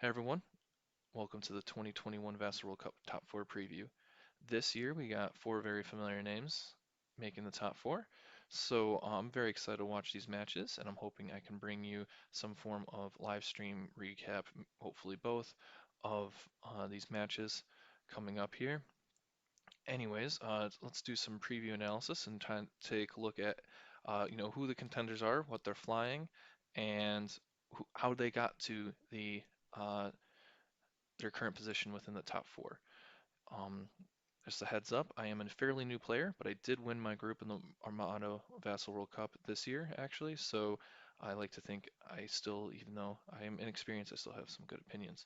Hey everyone, welcome to the 2021 Vassal World Cup Top 4 preview. This year we got four very familiar names making the top four, so I'm very excited to watch these matches, and I'm hoping I can bring you some form of live stream recap, hopefully both, of these matches coming up here. Anyways, let's do some preview analysis and try and take a look at who the contenders are, what they're flying, and how they got to uh, their current position within the top four. Um, just a heads up, I am a fairly new player, but I did win my group in the Armada Vassal World Cup this year, actually. So I like to think I still, even though I am inexperienced, I still have some good opinions.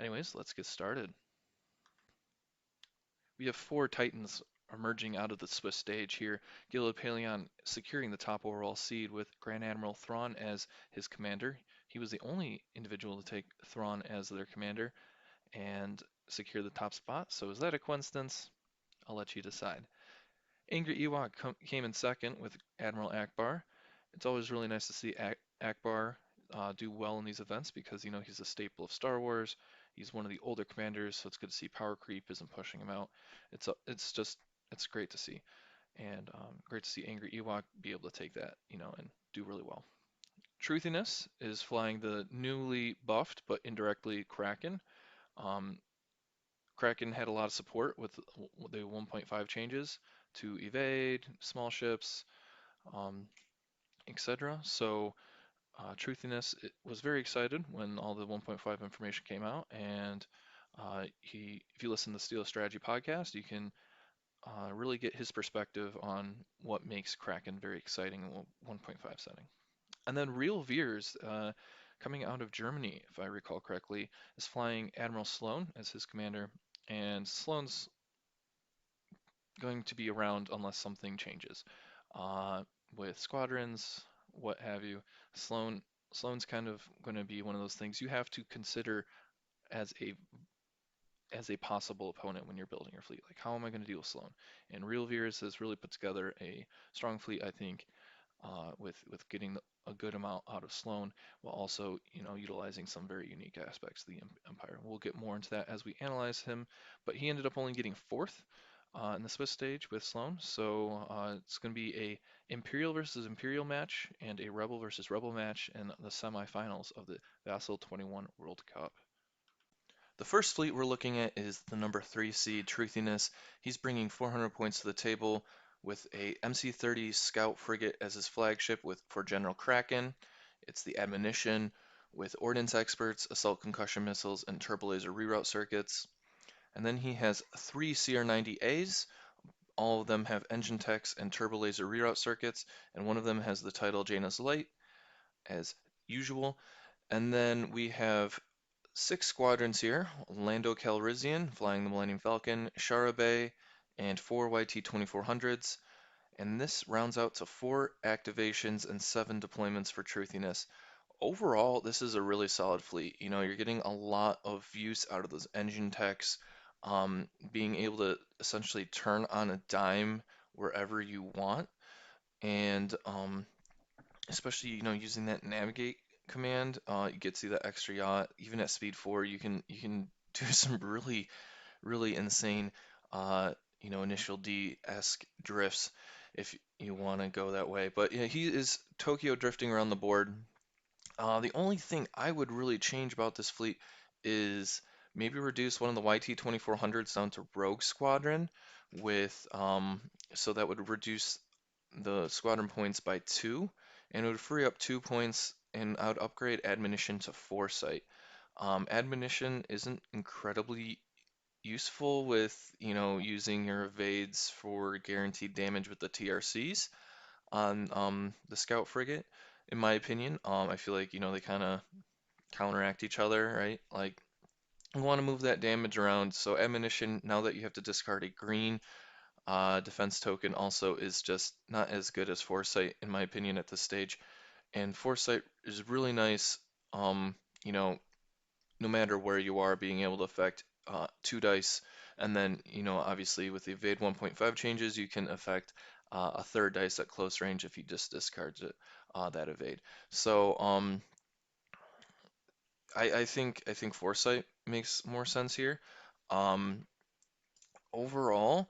Anyways, let's get started. We have four Titans emerging out of the Swiss stage here. Gillard Paleon securing the top overall seed with Grand Admiral Thrawn as his commander. He was the only individual to take Thrawn as their commander and secure the top spot. So is that a coincidence? I'll let you decide. Angry Ewok came in second with Admiral Akbar. It's always really nice to see Akbar do well in these events because he's a staple of Star Wars. He's one of the older commanders, so it's good to see power creep isn't pushing him out. It's great to see, and great to see Angry Ewok be able to take that, and do really well. Truthiness is flying the newly buffed but indirectly Kraken. Um, Kraken had a lot of support with the 1.5 changes to evade, small ships, um, etc. So Truthiness was very excited when all the 1.5 information came out, and if you listen to the Steel Strategy podcast, you can really get his perspective on what makes Kraken very exciting in 1.5 setting. And then Real Veers, coming out of Germany, if I recall correctly, is flying Admiral Sloan as his commander, and Sloan's going to be around unless something changes. Uh, with squadrons, what have you, Sloan Sloan's kind of going to be one of those things you have to consider as a possible opponent when you're building your fleet. Like, how am I going to deal with Sloan? And Real Veers has really put together a strong fleet, I think, with getting a good amount out of Sloan, while also utilizing some very unique aspects of the Empire. We'll get more into that as we analyze him, but he ended up only getting fourth in the Swiss stage with Sloan, so it's going to be a Imperial versus Imperial match and a Rebel versus Rebel match in the semifinals of the Vassal 21 World Cup. The first fleet we're looking at is the number 3 seed, Truthiness. He's bringing 400 points to the table with a MC-30 Scout frigate as his flagship for General Kraken. It's the Admonition with Ordnance Experts, Assault Concussion Missiles, and Turbolaser Reroute Circuits. And then he has 3 CR-90As. All of them have engine techs and turbolaser reroute circuits, and one of them has the title Jaina's Light, as usual. And then we have 6 squadrons here: Lando Calrissian flying the Millennium Falcon, Shara Bay, and 4 YT-2400s. And this rounds out to 4 activations and 7 deployments for Truthiness. Overall, this is a really solid fleet. You're getting a lot of use out of those engine techs, being able to essentially turn on a dime wherever you want, and especially using that navigate command, you get to see that extra yacht. Even at speed 4, you can do some really insane, initial D-esque drifts if you want to go that way. But yeah, he is Tokyo drifting around the board. The only thing I would really change about this fleet is maybe reduce one of the YT-2400s down to Rogue Squadron with so that would reduce the squadron points by 2, and it would free up 2 points, and I would upgrade Admonition to Foresight. Admonition isn't incredibly useful with, using your evades for guaranteed damage with the TRCs on the Scout frigate, in my opinion. I feel like, they kind of counteract each other, right? Like, you want to move that damage around. So Admonition, now that you have to discard a green defense token, also is just not as good as Foresight, in my opinion, at this stage. And Foresight is really nice, um, you know, no matter where you are, being able to affect 2 dice, and then obviously with the evade 1.5 changes, you can affect a third dice at close range if he just discards it, that evade. So I think Foresight makes more sense here. Um, Overall,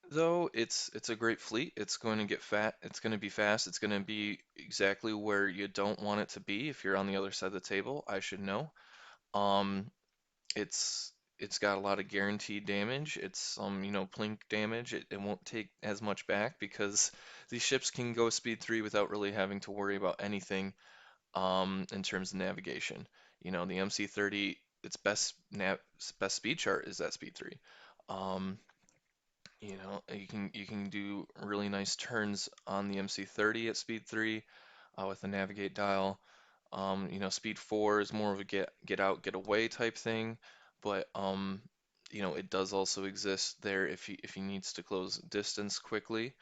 though, it's a great fleet. It's going to get fat. It's going to be fast. It's going to be exactly where you don't want it to be if you're on the other side of the table. I should know. Um, it's got a lot of guaranteed damage. It's plink damage. It won't take as much back because these ships can go speed 3 without really having to worry about anything in terms of navigation. The MC30, its best speed chart is at speed 3. Um, you can do really nice turns on the MC30 at speed 3 with the navigate dial. Speed 4 is more of a get out, get away type thing, but it does also exist there if he needs to close distance quickly.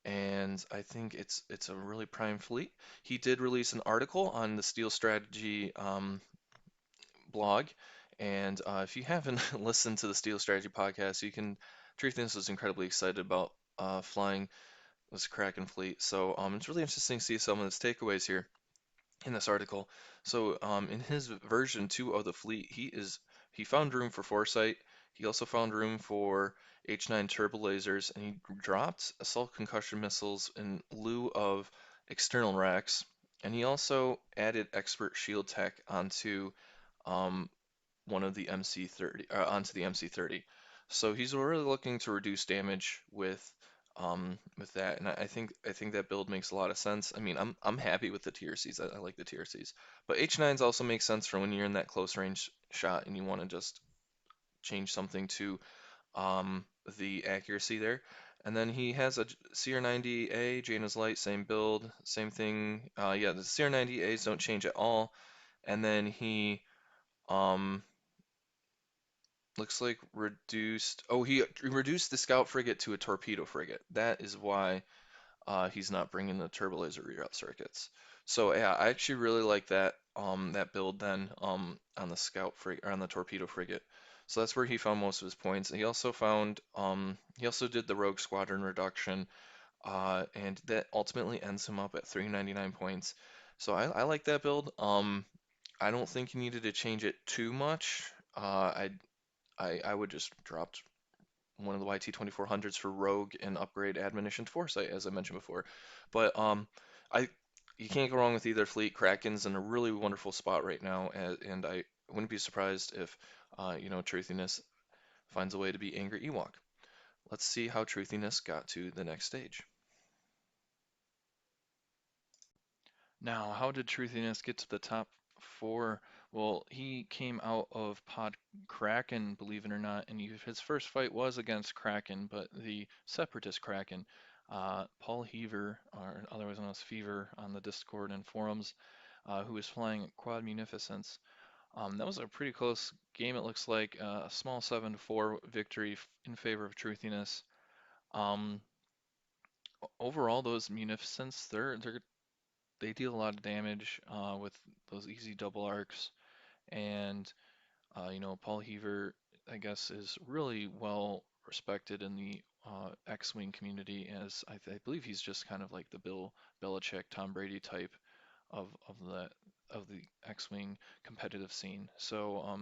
And I think it's a really prime fleet. He did release an article on the Steel Strategy blog, and if you haven't listened to the Steel Strategy podcast, you can. Truth is incredibly excited about flying this Kraken fleet, so it's really interesting to see some of his takeaways here in this article. So, in his version 2 of the fleet, he found room for foresight. He also found room for H9 turbo lasers, and he dropped assault concussion missiles in lieu of external racks. And he also added expert shield tech um, one of the onto the MC30. So he's really looking to reduce damage with that, and I think that build makes a lot of sense. I mean, I'm happy with the TRCs. I like the TRCs, but H9s also make sense for when you're in that close range shot and you want to just change something to um, the accuracy there. And then he has a CR90A, Jaina's Light, same build, same thing. Yeah, the CR90As don't change at all. And then he um, looks like reduced. Oh, he reduced the scout frigate to a torpedo frigate. That is why he's not bringing the turbo laser reroute circuits. So yeah, I actually really like that build then on the scout frigate or on the torpedo frigate. So that's where he found most of his points. He also did the rogue squadron reduction, and that ultimately ends him up at 399 points. So I like that build. I don't think he needed to change it too much. I would just drop one of the YT-2400s for Rogue and upgrade Admonition to Foresight, as I mentioned before. But I you can't go wrong with either fleet. Kraken's in a really wonderful spot right now, and I wouldn't be surprised if Truthiness finds a way to be Angry Ewok. Let's see how Truthiness got to the next stage. Now, how did Truthiness get to the top 4? Well, he came out of Pod Kraken, believe it or not, and his first fight was against Kraken, but the Separatist Kraken. Paul Heaver, or otherwise known as Fever on the Discord and forums, who was flying Quad Munificence. That was a pretty close game, it looks like. A small 7-4 victory in favor of Truthiness. Um, Overall, those Munificence, they deal a lot of damage with those easy double arcs, and Paul Heaver, I guess, is really well respected in the X-Wing community, as I believe he's just kind of like the Bill Belichick, Tom Brady type of the X-Wing competitive scene. So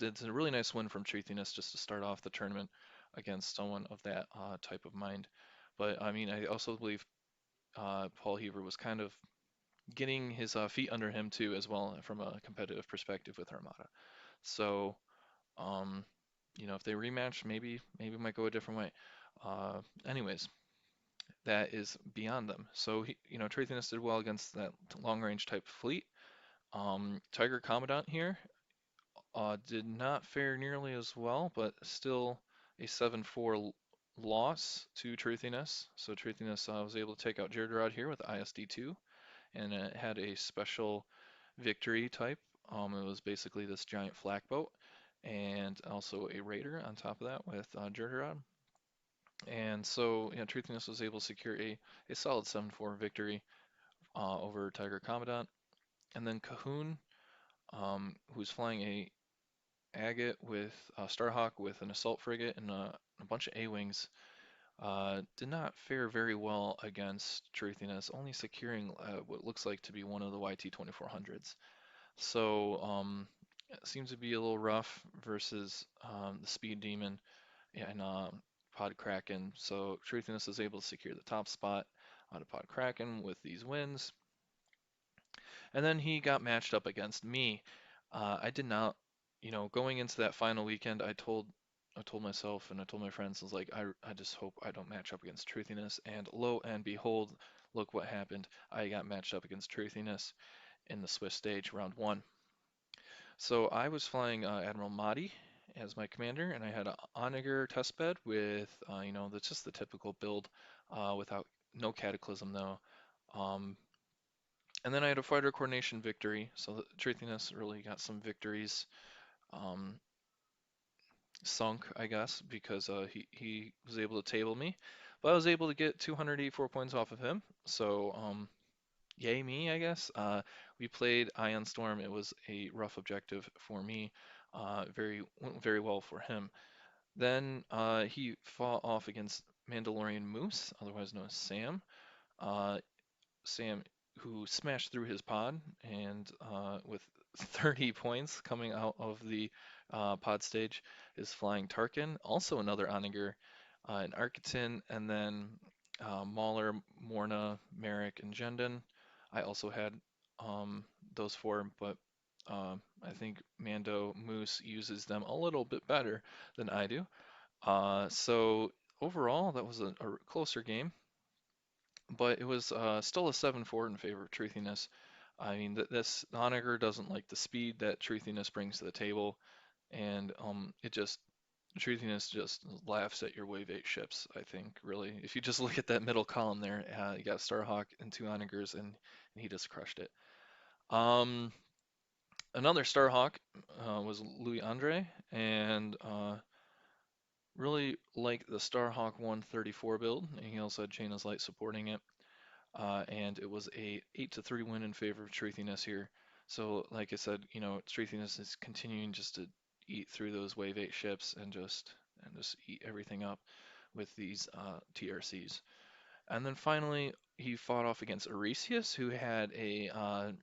it's a really nice win from Truthiness just to start off the tournament against someone of that type of mind. But I mean, I also believe Paul Heaver was kind of getting his feet under him too, as well, from a competitive perspective with Armada. So, um, if they rematch, maybe it might go a different way. Anyways, that is beyond them. So Truthiness did well against that long range type fleet. Tiger Commandant here did not fare nearly as well, but still a 7-4 loss to Truthiness. So Truthiness was able to take out Gillard here with ISD2, and it had a special victory type. It was basically this giant flak boat, and also a raider on top of that with Jurgerod. And so, Truthiness was able to secure a solid 7-4 victory over Tiger Commandant. And then Cahoon, who's flying a Agate with Starhawk with an assault frigate and a bunch of A-wings, did not fare very well against Truthiness, only securing what looks like to be one of the YT-2400s. So it seems to be a little rough versus the Speed Demon and Pod Kraken. So Truthiness is able to secure the top spot out of Pod Kraken with these wins. And then he got matched up against me. I did not, going into that final weekend, I told myself and I told my friends, I was like, I just hope I don't match up against Truthiness. And lo and behold, look what happened. I got matched up against Truthiness in the Swiss stage, round one. So I was flying Admiral Mahdi as my commander, and I had an Onager testbed with, that's just the typical build, without no Cataclysm though. Um, and then I had a fighter coordination victory, so the Truthiness really got some victories um, sunk, I guess, because he was able to table me, but I was able to get 284 points off of him. So yay me, I guess. We played Ion Storm. It was a rough objective for me. Went very well for him. Then he fought off against Mandalorian Moose, otherwise known as Sam. Uh, Sam, who smashed through his pod and with 30 points coming out of the pod stage is flying Tarkin, also another Onager, an Architin, and then Mauler, Morna, Merrick, and Jendon. I also had um, those four, but I think Mando Moose uses them a little bit better than I do. So overall, that was a closer game, but it was still a 7-4 in favor of Truthiness. I mean, this Onager doesn't like the speed that Truthiness brings to the table, and Truthiness just laughs at your Wave 8 ships, I think, really. If you just look at that middle column there, you got Starhawk and two Onagers, and he just crushed it. Um, Another Starhawk was Louis Andre, and really like the Starhawk 134 build, and he also had Chain of Light supporting it. And it was a 8-3 win in favor of Truthiness here. So, like I said, Truthiness is continuing just to eat through those Wave 8 ships and just eat everything up with these TRCs. And then finally, he fought off against Aresius, who had a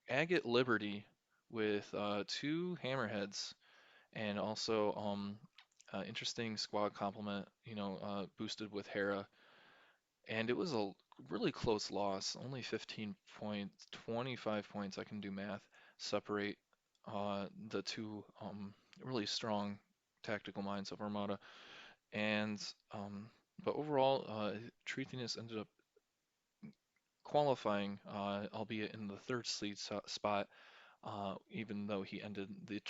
Agate Liberty with two Hammerheads and also interesting squad complement, boosted with Hera, and it was a really close loss. Only 15 points, 25 points, I can do math, separate the two really strong tactical minds of Armada. And but overall, Truthiness ended up qualifying, albeit in the third seed spot, even though he ended the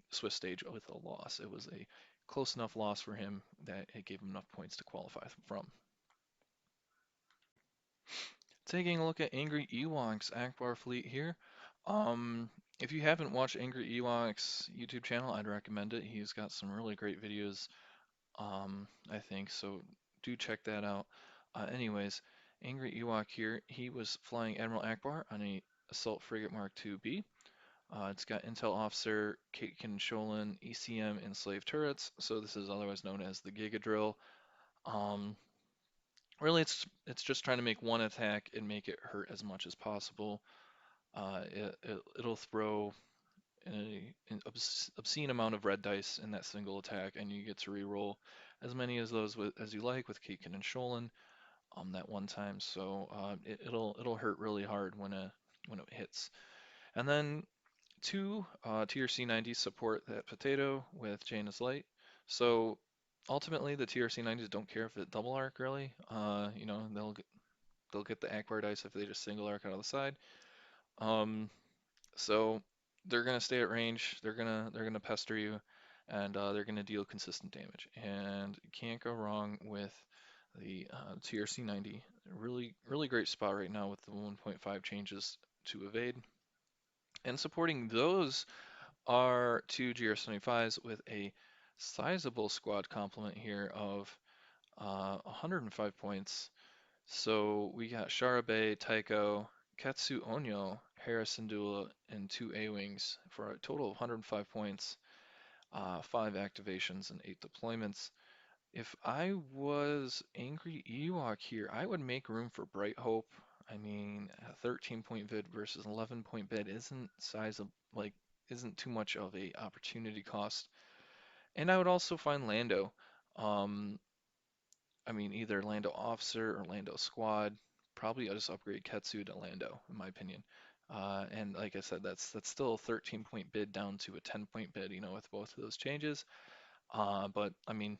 Swiss stage with a loss. It was a close enough loss for him that it gave him enough points to qualify from. Taking a look at Angry Ewok's Akbar fleet here. If you haven't watched Angry Ewok's YouTube channel, I'd recommend it. He's got some really great videos, I think, so do check that out. Anyways, Angry Ewok here, he was flying Admiral Akbar on a Assault Frigate Mark II-B. It's got Intel Officer, Kaitkin Sholin, ECM, and Slave turrets, so this is otherwise known as the Giga Drill. Um, Really, it's just trying to make one attack and make it hurt as much as possible. It'll throw an obscene amount of red dice in that single attack, and you get to reroll as many as those as you like with Keegan and Sholin that one time. So it'll hurt really hard when it hits. And then two TRC-90s support that potato with Jaina's Light. So ultimately, the TRC-90s don't care if it double arc really. They'll get the Akbar dice if they just single arc out of the side. So they're gonna stay at range. They're gonna pester you, and they're gonna deal consistent damage. And you can't go wrong with the TRC 90. Really, really great spot right now with the 1.5 changes to evade. And supporting those are two GR75s with a sizable squad complement here of 105 points. So we got Sharabe, Taiko, Katsu Onyo, Harrison Dula, and two A-Wings for a total of 105 points, 5 activations, and 8 deployments. If I was Angry Ewok here, I would make room for Bright Hope. I mean, a 13-point bid versus 11-point bid like isn't too much of a opportunity cost. And I would also find Lando. Um, I mean, either Lando Officer or Lando Squad. Probably I'll just upgrade Ketsu to Lando, in my opinion. And like I said, that's still a 13-point bid down to a 10-point bid, with both of those changes. But I mean,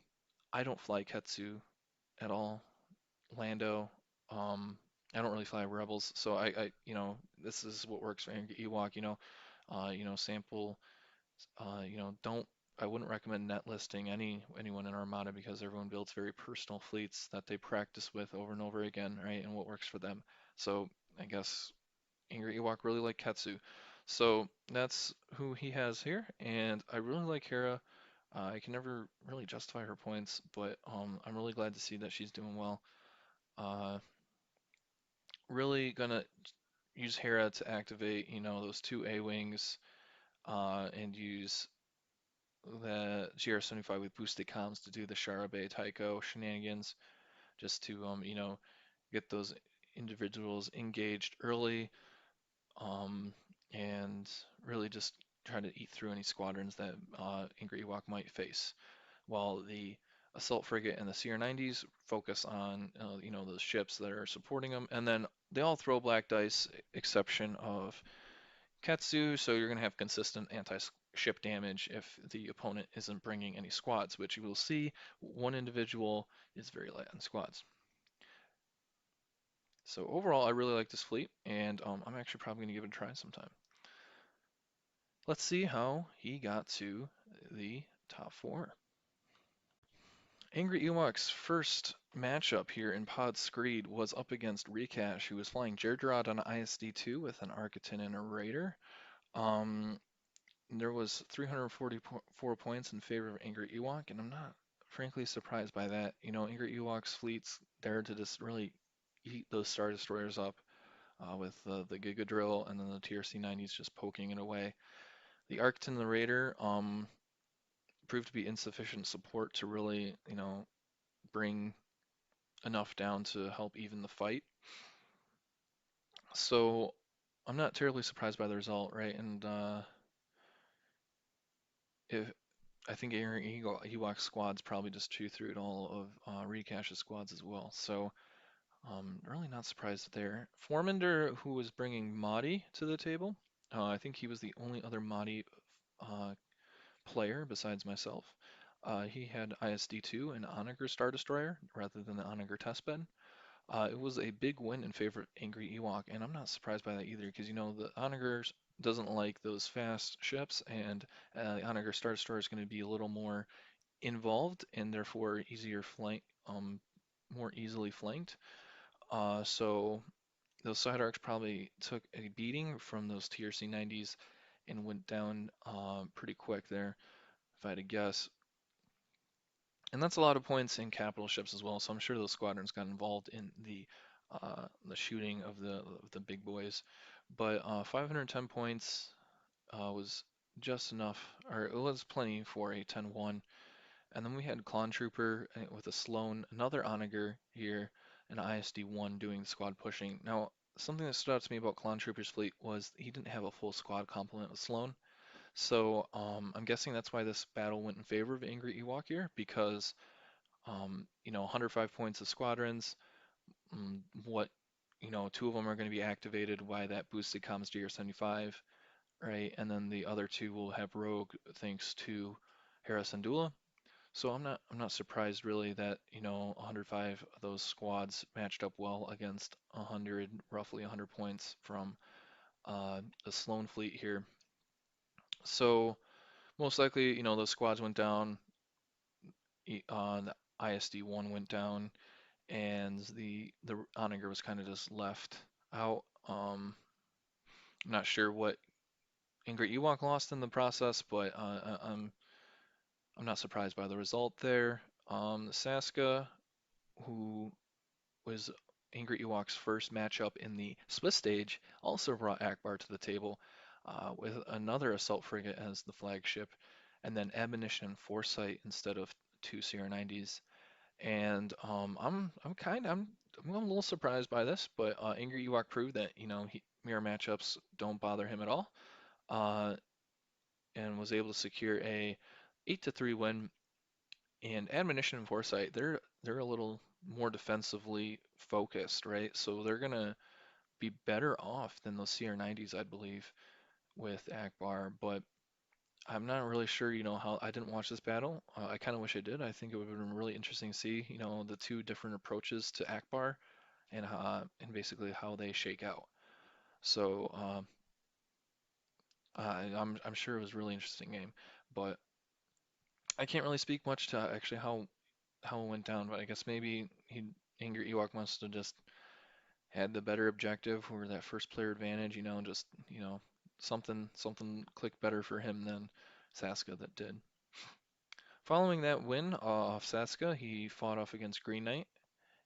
I don't fly Ketsu at all. Lando, I don't really fly Rebels, so this is what works for Angry Ewok. Sample. Don't. I wouldn't recommend net listing anyone in Armada because everyone builds very personal fleets that they practice with over and over again, right? And what works for them. So I guess Angry Ewok really like Ketsu. So that's who he has here, and I really like Hera. I can never really justify her points, but I'm really glad to see that she's doing well. Uh, Really gonna use Hera to activate, those two A-wings, and use the GR75 with boosted comms to do the Sharabe Tycho shenanigans, just to get those individuals engaged early, and really just try to eat through any squadrons that Angry Ewok might face. While the assault frigate and the CR90s focus on those ships that are supporting them, and then they all throw black dice, exception of Ketsu, so you're going to have consistent anti-ship damage if the opponent isn't bringing any squads, which you will see one individual is very light on squads. So overall, I really like this fleet, and I'm actually probably going to give it a try sometime. Let's see how he got to the top four. Angry Ewok's first matchup here in Pod Screed was up against Rekash, who was flying Jerjerrod on ISD2 with an Architon and a Raider. There was 344 points in favor of Angry Ewok, and I'm not frankly surprised by that. Angry Ewok's fleet's there to just really eat those Star Destroyers up with the Giga Drill and then the TRC-90s just poking it away. The Architon and the Raider proved to be insufficient support to really, bring enough down to help even the fight. So I'm not terribly surprised by the result, right? And if I think Ewok's squads probably just chew through it all of Rekash's squads as well. So really not surprised there. Forminder, who was bringing Mahdi to the table, I think he was the only other Mahdi uh, player besides myself. He had ISD2 and Onager Star Destroyer rather than the Onager testbed. It was a big win in favor of Angry Ewok, and I'm not surprised by that either, because the Onager doesn't like those fast ships, and the Onager Star Destroyer is going to be a little more involved and therefore more easily flanked. So those side arcs probably took a beating from those TRC 90s and went down pretty quick there, if I had to guess. And that's a lot of points in capital ships as well, so I'm sure those squadrons got involved in the shooting of the big boys. But 510 points was just enough, or it was plenty for a 10-1. And then we had Clone Trooper with a Sloan, another Onager here, and ISD-1 doing the squad pushing. Now, something that stood out to me about Clone Trooper's fleet was he didn't have a full squad complement with Sloan. So I'm guessing that's why this battle went in favor of Angry Ewok here, because 105 points of squadrons. What, two of them are going to be activated by that boosted comms GR75, right? And then the other two will have Rogue thanks to Hera Syndulla. So I'm not surprised really that 105 of those squads matched up well against roughly 100 points from the Sloan fleet here. So most likely those squads went down. The ISD-1 went down, and the Onager was kind of just left out. I'm not sure what Angry Ewok lost in the process, but I'm not surprised by the result there. Saska, who was Angry Ewok's first matchup in the Swiss stage, also brought Akbar to the table with another assault frigate as the flagship, and then Admonition and Foresight instead of two CR90s. And I'm I'm a little surprised by this, but Angry Ewok proved that, mirror matchups don't bother him at all, uh, and was able to secure a 8-3 win. And Admonition and Foresight, they're a little more defensively focused, right? So they're gonna be better off than those CR90s, I believe, with Akbar. But I'm not really sure, how I didn't watch this battle. I kind of wish I did. I think it would have been really interesting to see, the two different approaches to Akbar and basically how they shake out. So I'm sure it was a really interesting game, but I can't really speak much to actually how it went down. But I guess maybe Angry Ewok must have just had the better objective or that first player advantage, just something clicked better for him than Saska that did. Following that win off Saska, he fought off against Green Knight,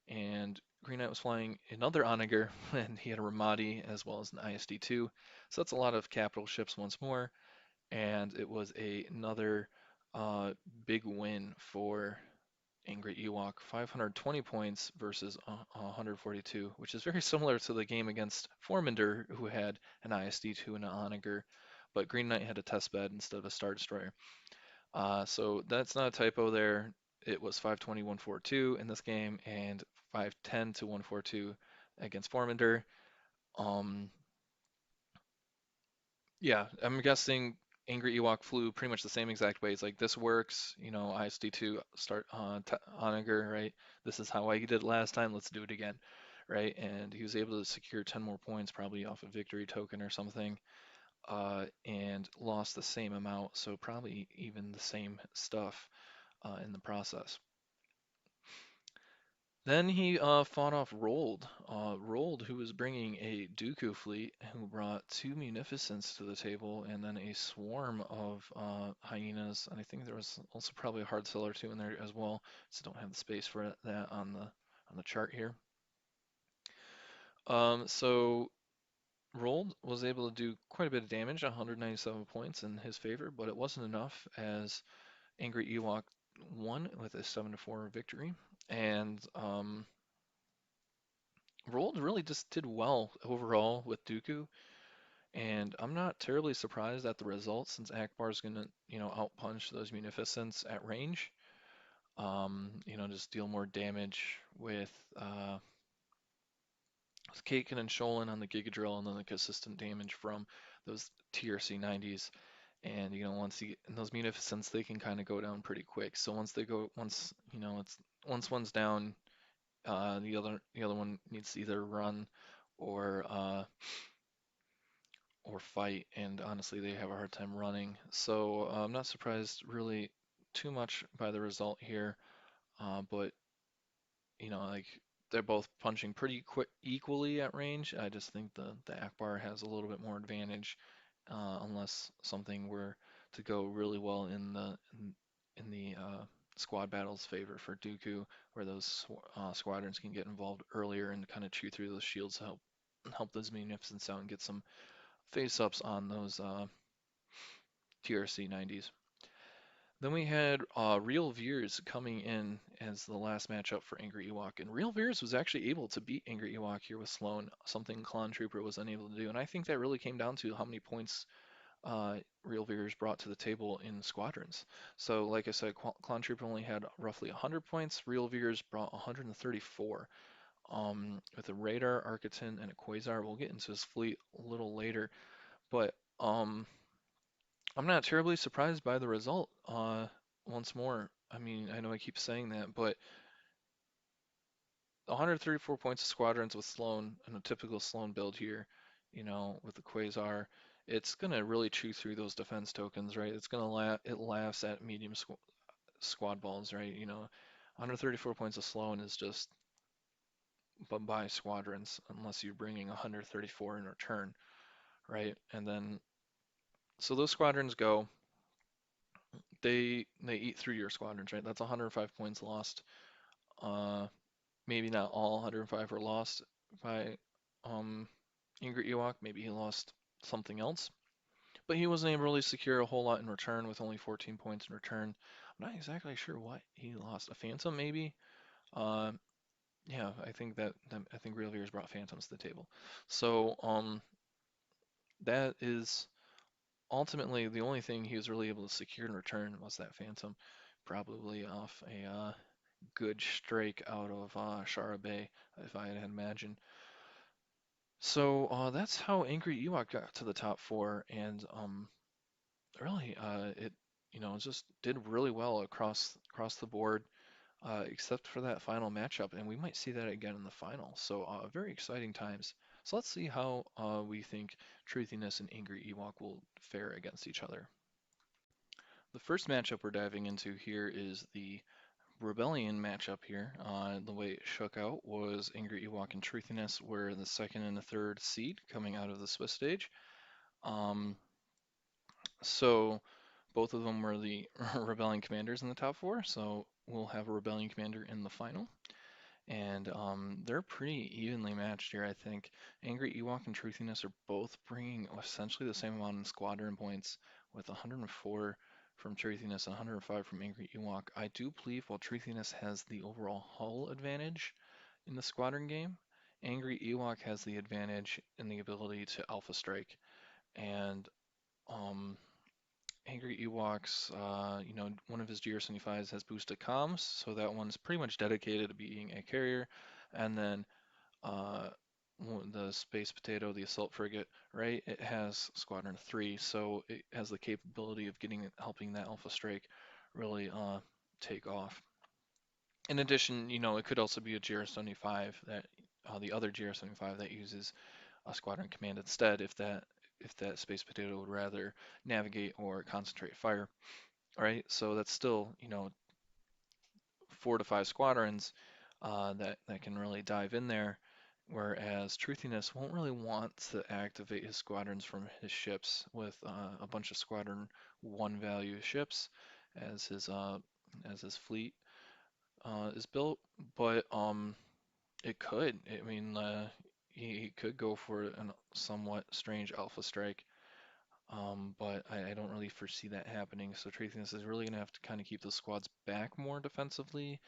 and Green Knight was flying another Onager, and he had a Ramadi as well as an ISD-2. So that's a lot of capital ships once more, and it was another uh, big win for Angry Ewok, 520 points versus 142, which is very similar to the game against Forminder, who had an ISD-2 and an Onager, but Green Knight had a test bed instead of a Star Destroyer. So that's not a typo there. It was 520, 142 in this game, and 510 to 142 against Forminder. Um, yeah, I'm guessing Angry Ewok flew pretty much the same exact ways. Like this works, ISD2 start Onager, right? This is how I did it last time. Let's do it again, right? And he was able to secure 10 more points, probably off a victory token or something, and lost the same amount, so probably even the same stuff in the process. Then he fought off Rold. Rold, who was bringing a Dooku fleet, who brought two Munificents to the table, and then a swarm of hyenas. And I think there was also probably a hard seller too in there as well. Just don't have the space for that on the chart here. So Rold was able to do quite a bit of damage, 197 points in his favor, but it wasn't enough as Angry Ewok won with a 7-4 victory. And Rold really just did well overall with Dooku, and I'm not terribly surprised at the result since Akbar's gonna, outpunch those Munificents at range. Just deal more damage with Kakin and Sholin on the Giga Drill, and then the consistent damage from those TRC 90s. And and those Munificents, they can kind of go down pretty quick. So once one's down, the other one needs to either run or uh, or fight, and honestly, they have a hard time running. So I'm not surprised really too much by the result here, but like they're both punching pretty quick equally at range. I just think the Akbar has a little bit more advantage, unless something were to go really well in the squad battles favor for Dooku, where those squadrons can get involved earlier and kind of chew through those shields to help those Munificents out and get some face-ups on those TRC 90s. Then we had Real Veers coming in as the last matchup for Angry Ewok, and Real Veers was actually able to beat Angry Ewok here with Sloan, something Clone Trooper was unable to do, and I think that really came down to how many points Real Veers brought to the table in squadrons. So, like I said, Clone Trooper only had roughly 100 points. Real Veers brought 134, with a Radar, Architon, and a Quasar. We'll get into his fleet a little later, but I'm not terribly surprised by the result. Once more, I mean, I know I keep saying that, but 134 points of squadrons with Sloan and a typical Sloan build here, with the Quasar, it's gonna really chew through those defense tokens, right? It laughs at medium squad balls, right? 134 points of Sloan is just by squadrons unless you're bringing 134 in return, right? And then so those squadrons go. They eat through your squadrons, right? That's 105 points lost. Uh, Maybe not all 105 were lost by um Ingrid Ewok. Maybe he lost something else, but he wasn't able to really secure a whole lot in return with only 14 points in return. I'm not exactly sure what he lost. A Phantom maybe. Uh, Yeah, I think Real Veers brought Phantoms to the table. So that is ultimately the only thing he was really able to secure in return was that Phantom, probably off a good strike out of Shara Bay, if I had imagined. So that's how Angry Ewok got to the top four, and really it just did really well across the board, except for that final matchup, and we might see that again in the final. So very exciting times. So let's see how we think Truthiness and Angry Ewok will fare against each other. The first matchup we're diving into here is the Rebellion matchup here. The way it shook out was Angry Ewok and Truthiness were the second and the third seed coming out of the Swiss stage. Um, so both of them were the Rebellion commanders in the top four. So we'll have a Rebellion commander in the final. And they're pretty evenly matched here, I think. Angry Ewok and Truthiness are both bringing essentially the same amount in squadron points, with 104 from Truthiness and 105 from Angry Ewok. I do believe while Truthiness has the overall hull advantage in the squadron game, Angry Ewok has the advantage in the ability to Alpha Strike. And um, Angry Ewoks, one of his GR75s has boosted comms, so that one's pretty much dedicated to being a carrier. And then uh, the Space Potato, the Assault Frigate, right? It has Squadron 3, so it has the capability of helping that Alpha Strike really take off. In addition, it could also be a GR75 that the other GR75 that uses a Squadron Command instead, if that Space Potato would rather navigate or concentrate fire. Right? So that's still, 4 to 5 squadrons that can really dive in there. Whereas Truthiness won't really want to activate his squadrons from his ships with a bunch of Squadron 1 value ships as his fleet is built. But it could. I mean, he could go for a somewhat strange Alpha Strike. But I don't really foresee that happening. So Tracinus is really gonna have to kind of keep the squads back more defensively,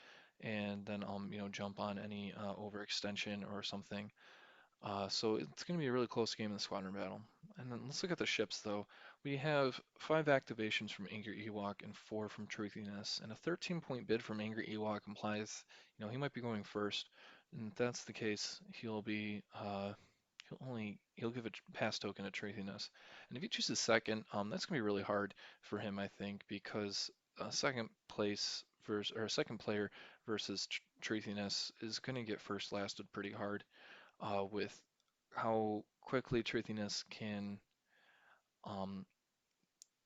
and then jump on any overextension or something. So it's gonna be a really close game in the squadron battle. And then let's look at the ships though. We have 5 activations from Angry Ewok and 4 from Truthiness, and a 13-point bid from Angry Ewok implies he might be going first. And if that's the case, he'll give a pass token to Truthiness. And if he chooses second, that's gonna be really hard for him, I think, because second place versus or a second player versus Truthiness is gonna get first lasted pretty hard, with how quickly Truthiness can um,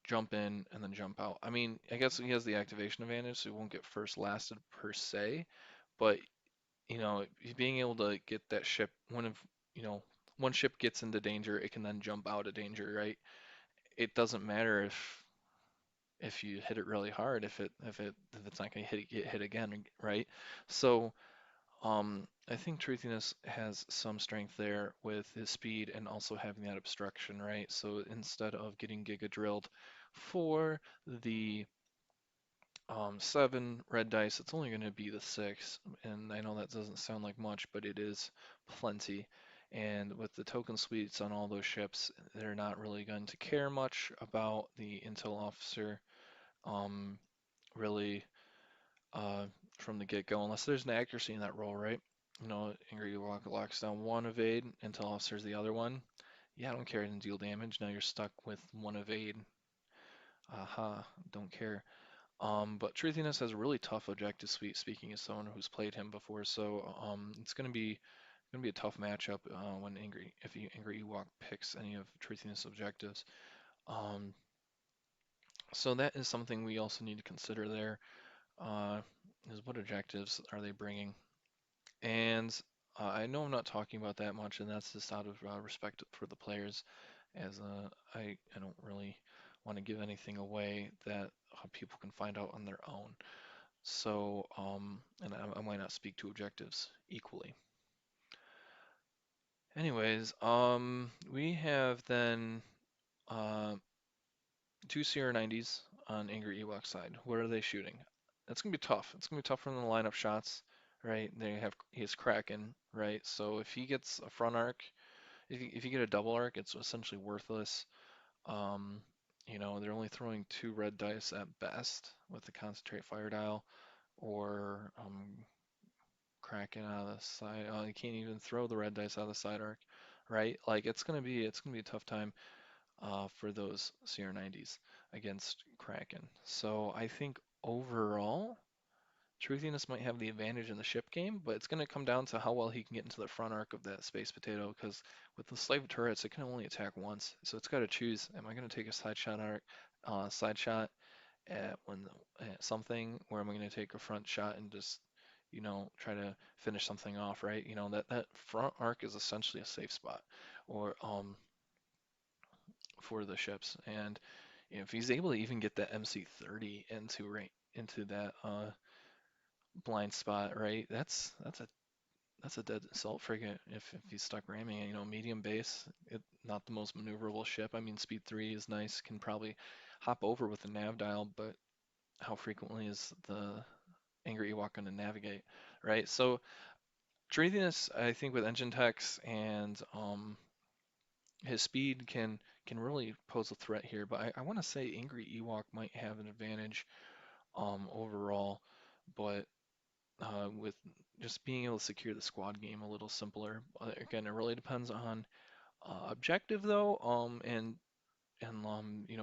jump in and then jump out. I mean, I guess he has the activation advantage, so he won't get first lasted per se, but being able to get that ship, you know, one ship gets into danger, it can then jump out of danger, right? It doesn't matter if you hit it really hard, if it's not going to get hit again, right? So I think Truthiness has some strength there with his speed and also having that obstruction, right? So instead of getting Giga drilled for the 7 red dice, it's only going to be the 6. And I know that doesn't sound like much, but it is plenty. And with the token suites on all those ships, they're not really going to care much about the intel officer, um, really, uh, from the get-go, unless there's an accuracy in that roll, right? Angry locks down 1 evade, intel officer's the other one. Yeah, I don't care, I didn't deal damage. Now you're stuck with 1 evade. Aha, don't care. But Truthiness has a really tough objective suite, speaking as someone who's played him before, so it's gonna be a tough matchup when Angry Ewok picks any of Truthiness objectives. Um, so that is something we also need to consider there. Uh, is what objectives are they bringing? And I know I'm not talking about that much, and that's just out of respect for the players, as I don't really want to give anything away that people can find out on their own. So, and I might not speak to objectives equally. Anyways, we have then uh, 2 CR90s on Angry Ewok side. What are they shooting? That's gonna be tough. It's gonna be tough from the lineup shots, right? He has Kraken, right? So if he gets a front arc, if you get a double arc, it's essentially worthless. Um, they're only throwing two red dice at best with the concentrate fire dial, or Kraken out of the side. You can't even throw the red dice out of the side arc, right? Like it's gonna be a tough time for those CR90s against Kraken. So I think overall, Truthiness might have the advantage in the ship game, but it's going to come down to how well he can get into the front arc of that Space Potato, because with the Slave turrets, it can only attack once. So it's got to choose, am I going to take a side shot at at something, or am I going to take a front shot and just, try to finish something off, right? That front arc is essentially a safe spot, or for the ships. And if he's able to even get that MC30 into that blind spot, right? That's a dead assault frigate if he's stuck ramming it. Medium base, not the most maneuverable ship. I mean, speed 3 is nice, can probably hop over with the nav dial, but how frequently is the Angry Ewok going to navigate, right? So Dreathiness, I think with engine techs and his speed can really pose a threat here, but I want to say Angry Ewok might have an advantage overall, but with just being able to secure the squad game a little simpler. Again, it really depends on objective though, and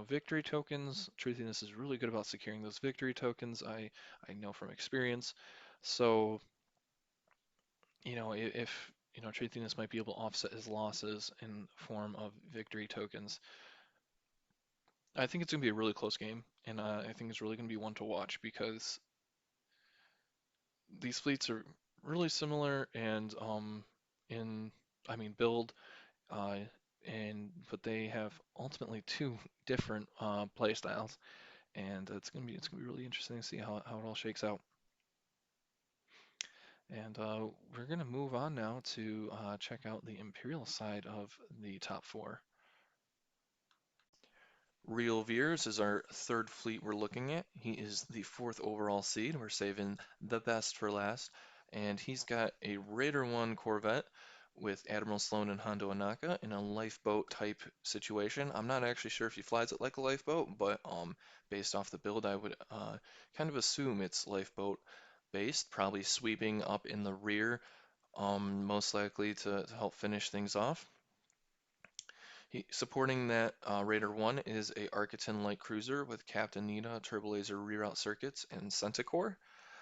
victory tokens. Truthiness is really good about securing those victory tokens. I know from experience. So if Truthiness might be able to offset his losses in form of victory tokens, I think it's going to be a really close game, and I think it's really going to be one to watch because these fleets are really similar and in I mean build uh, but they have ultimately two different play styles, and it's gonna be really interesting to see how it all shakes out. And we're gonna move on now to check out the Imperial side of the top four. Real Veers is our third fleet we're looking at. He is the fourth overall seed. We're saving the best for last. And he's got a Raider 1 Corvette with Admiral Sloan and Hondo Anaka in a lifeboat type situation. I'm not actually sure if he flies it like a lifeboat, but based off the build, I would kind of assume it's lifeboat based, probably sweeping up in the rear, most likely to help finish things off. Supporting that Raider 1 is a Architon light cruiser with Captain Nita, turbolaser reroute circuits, and Centaur.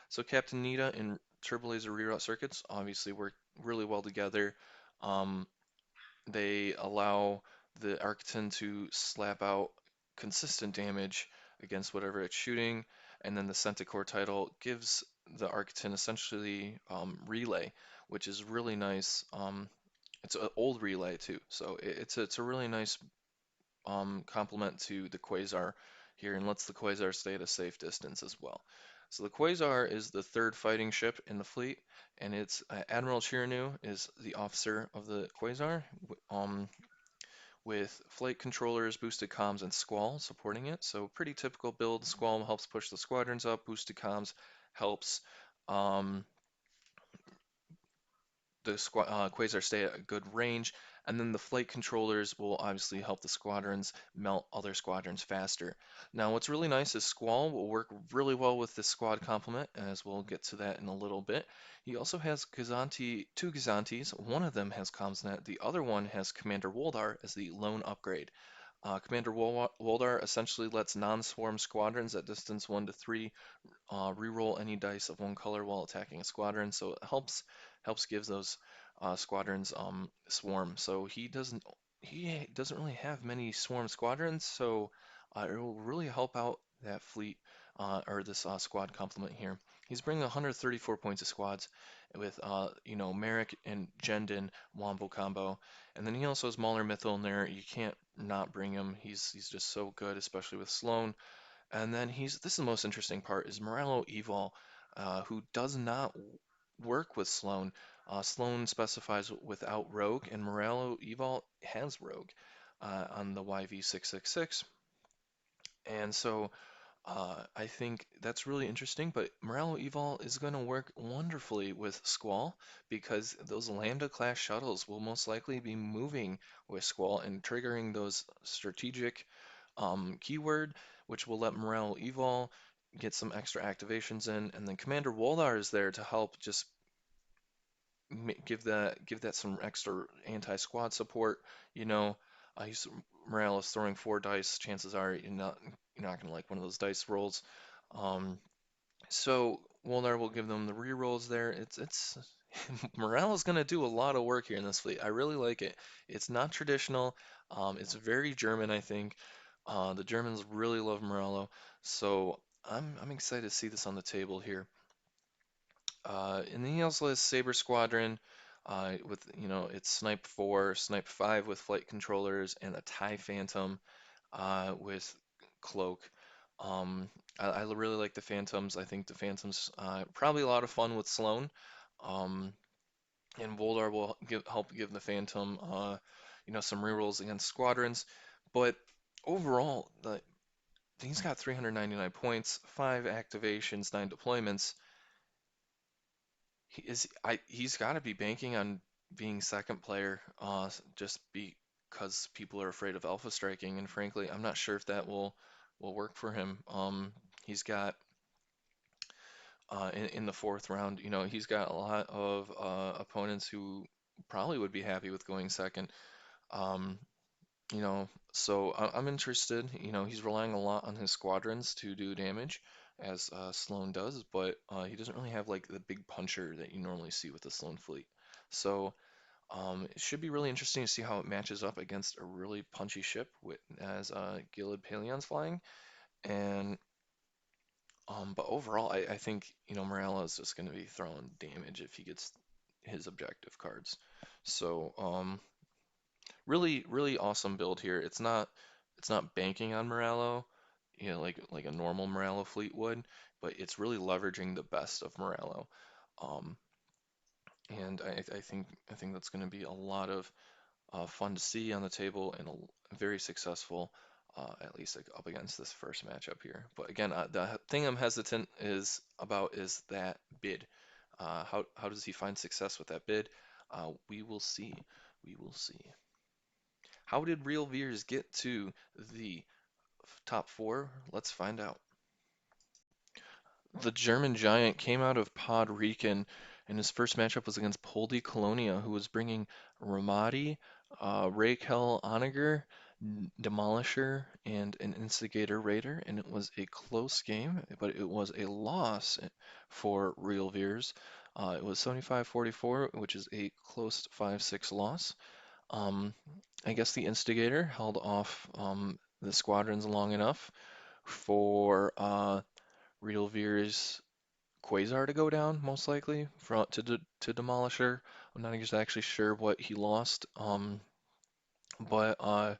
So Captain Nita and turbolaser reroute circuits obviously work really well together. Um, they allow the Architon to slap out consistent damage against whatever it's shooting, and then the Centaur title gives the Architon essentially relay, which is really nice. It's an old relay too, so it's a really nice complement to the Quasar here and lets the Quasar stay at a safe distance as well. So the Quasar is the third fighting ship in the fleet, and it's Admiral Chiranu is the officer of the Quasar, with flight controllers, boosted comms, and Squall supporting it. So pretty typical build. Squall helps push the squadrons up. Boosted comms helps um, the Quasar stay at a good range, and then the flight controllers will obviously help the squadrons melt other squadrons faster. Now, what's really nice is Squall will work really well with this squad complement, as we'll get to that in a little bit. He also has two Gazantis. One of them has CommsNet, the other one has Commander Woldar as the lone upgrade. Commander Woldar essentially lets non-swarm squadrons at distance 1 to 3 reroll any dice of one color while attacking a squadron, so it helps give those squadrons swarm. So he doesn't really have many swarm squadrons, so it will really help out that fleet or this squad complement here. He's bringing 134 points of squads with Merrick and Jendon Wombo combo, and then he also has Mauler Mythil in there. You can't not bring him. He's just so good, especially with Sloan. And then this is the most interesting part is Morello Evil, who does not work with Sloan. Sloan specifies without Rogue, and Morello Evil has Rogue on the YV666. And so I think that's really interesting, but Morello Evol is going to work wonderfully with Squall because those Lambda class shuttles will most likely be moving with Squall and triggering those strategic keyword, which will let Morello Evol get some extra activations in, and then Commander Woldar is there to help just give that some extra anti-squad support. You know, he's Morales throwing 4 dice. Chances are you're not gonna like one of those dice rolls. Um, so Wolnar will give them the re-rolls there. It's Morales gonna do a lot of work here in this fleet. I really like it. It's not traditional. It's very German, I think. The Germans really love Morello, so I'm excited to see this on the table here. And then he also has Saber Squadron with, it's Snipe 4, Snipe 5 with flight controllers, and a TIE Phantom with Cloak. Um, I really like the Phantoms. I think the Phantoms probably a lot of fun with Sloane. Um, and Voldar will help give the Phantom, some rerolls against squadrons. But overall, he's got 399 points, 5 activations, 9 deployments. He's got to be banking on being second player, just because people are afraid of alpha striking, and frankly, I'm not sure if that will work for him. He's got in the fourth round, he's got a lot of opponents who probably would be happy with going second. Um, so I'm interested. He's relying a lot on his squadrons to do damage, as Sloane does, but he doesn't really have like the big puncher that you normally see with the Sloane fleet. So it should be really interesting to see how it matches up against a really punchy ship as Gillard Paleon's flying. And but overall, I think Morella is just going to be throwing damage if he gets his objective cards. So really, really awesome build here. It's not banking on Morello, like a normal Morello fleet would, but it's really leveraging the best of Morello. Um, and I think that's going to be a lot of fun to see on the table and very successful, at least like, up against this first matchup here. But again, the thing I'm hesitant is that bid. How does he find success with that bid? We will see. We will see. How did Real Veers get to the top four? Let's find out. The German giant came out of Pod Rican, and his first matchup was against Poldi Colonia, who was bringing Ramadi, Raquel Onager, Demolisher, and an Instigator Raider, and it was a close game, but it was a loss for Real Veers. It was 75-44, which is a close 5-6 loss. Um, I guess the Instigator held off the squadrons long enough for Real Veer's Quasar to go down, most likely, to Demolisher. I'm not actually sure what he lost, but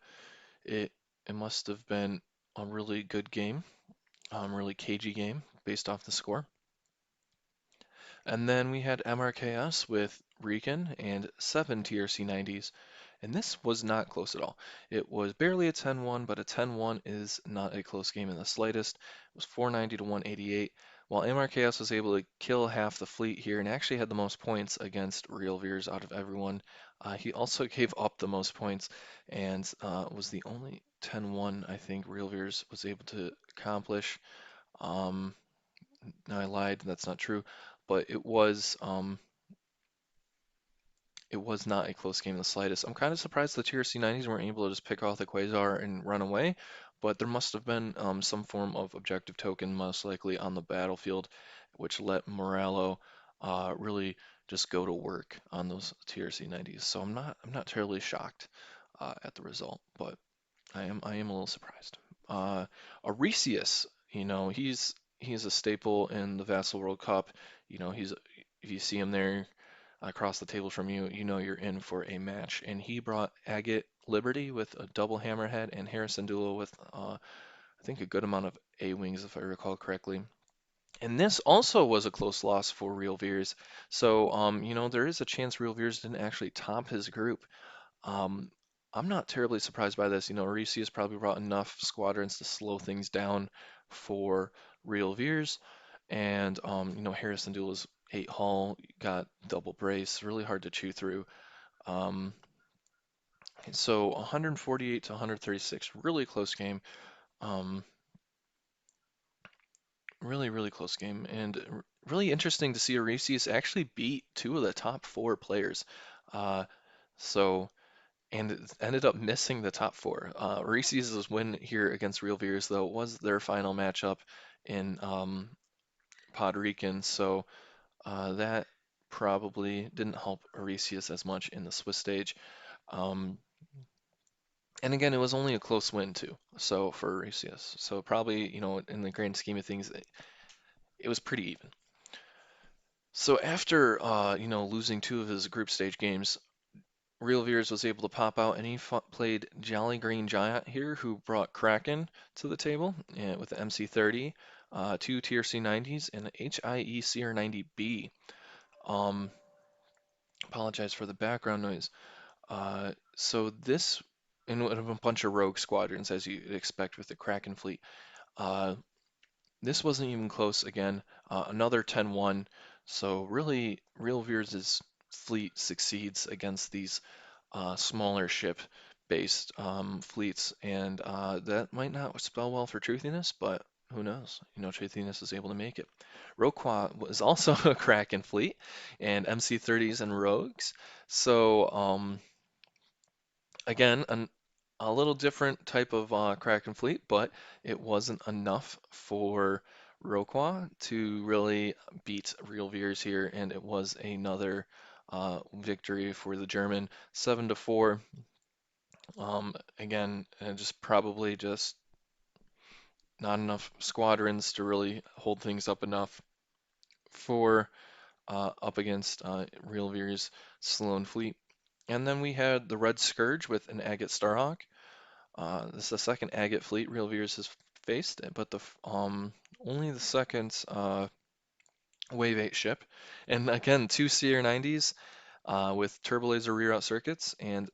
it it must have been a really good game, really cagey game based off the score. And then we had MRKS with Rican and 7 TRC-90s. And this was not close at all. It was barely a 10-1, but a 10-1 is not a close game in the slightest. It was 490 to 188, while MRKS was able to kill half the fleet here and actually had the most points against Real Veers out of everyone. He also gave up the most points and was the only 10-1 I think Real Veers was able to accomplish. Um, no, I lied. That's not true. But it was not a close game in the slightest. I'm kind of surprised the TRC-90s weren't able to just pick off the Quasar and run away, but there must have been some form of objective token, most likely on the battlefield, which let Morello really just go to work on those TRC-90s. So I'm not terribly shocked at the result, but I am a little surprised. Aresius, he's a staple in the Vassal World Cup. He's if you see him there across the table from you, you know you're in for a match. And he brought Agate Liberty with a double hammerhead and Harrison Dulo with I think a good amount of A-wings if I recall correctly. And this also was a close loss for Real Veers. So there is a chance Real Veers didn't actually top his group. Um, I'm not terribly surprised by this. Arisius probably brought enough squadrons to slow things down for Real Veers. And, Harrison Duel is 8 hull, got double brace, really hard to chew through. Um, so 148 to 136, really close game. Um, Really, really close game. And really interesting to see Eurasius actually beat two of the top four players. Uh, so, and it ended up missing the top four. Eurasius' win here against Real Veers, though, was their final matchup in Pod Rican. So, that probably didn't help Eurasius as much in the Swiss stage. Um, and again, it was only a close win too. So for Eurasius, so probably in the grand scheme of things, it was pretty even. So after losing two of his group stage games, Real Veers was able to pop out and he played Jolly Green Giant here, who brought Kraken to the table with the MC30, two TRC 90s, and an HIE CR90B. Um, Apologize for the background noise. So this, and a bunch of rogue squadrons, as you'd expect with the Kraken fleet. Uh, this wasn't even close again. Another 10-1. So really, Real Veers' fleet succeeds against these smaller ship-based fleets, and that might not spell well for Truthiness, but who knows? Truthiness is able to make it. Roquois was also a Kraken fleet, and MC30s and Rogues. So again, a little different type of Kraken fleet, but it wasn't enough for Roquois to really beat Real Veers here, and it was another victory for the German, 7-4. Again, just probably just not enough squadrons to really hold things up enough for up against Real Veers' Sloan fleet. And then we had the Red Scourge with an Agate Starhawk. This is the second Agate fleet Real Veers has faced, but only the second Wave 8 ship. And again, two CR90s with turbo laser reroute circuits, and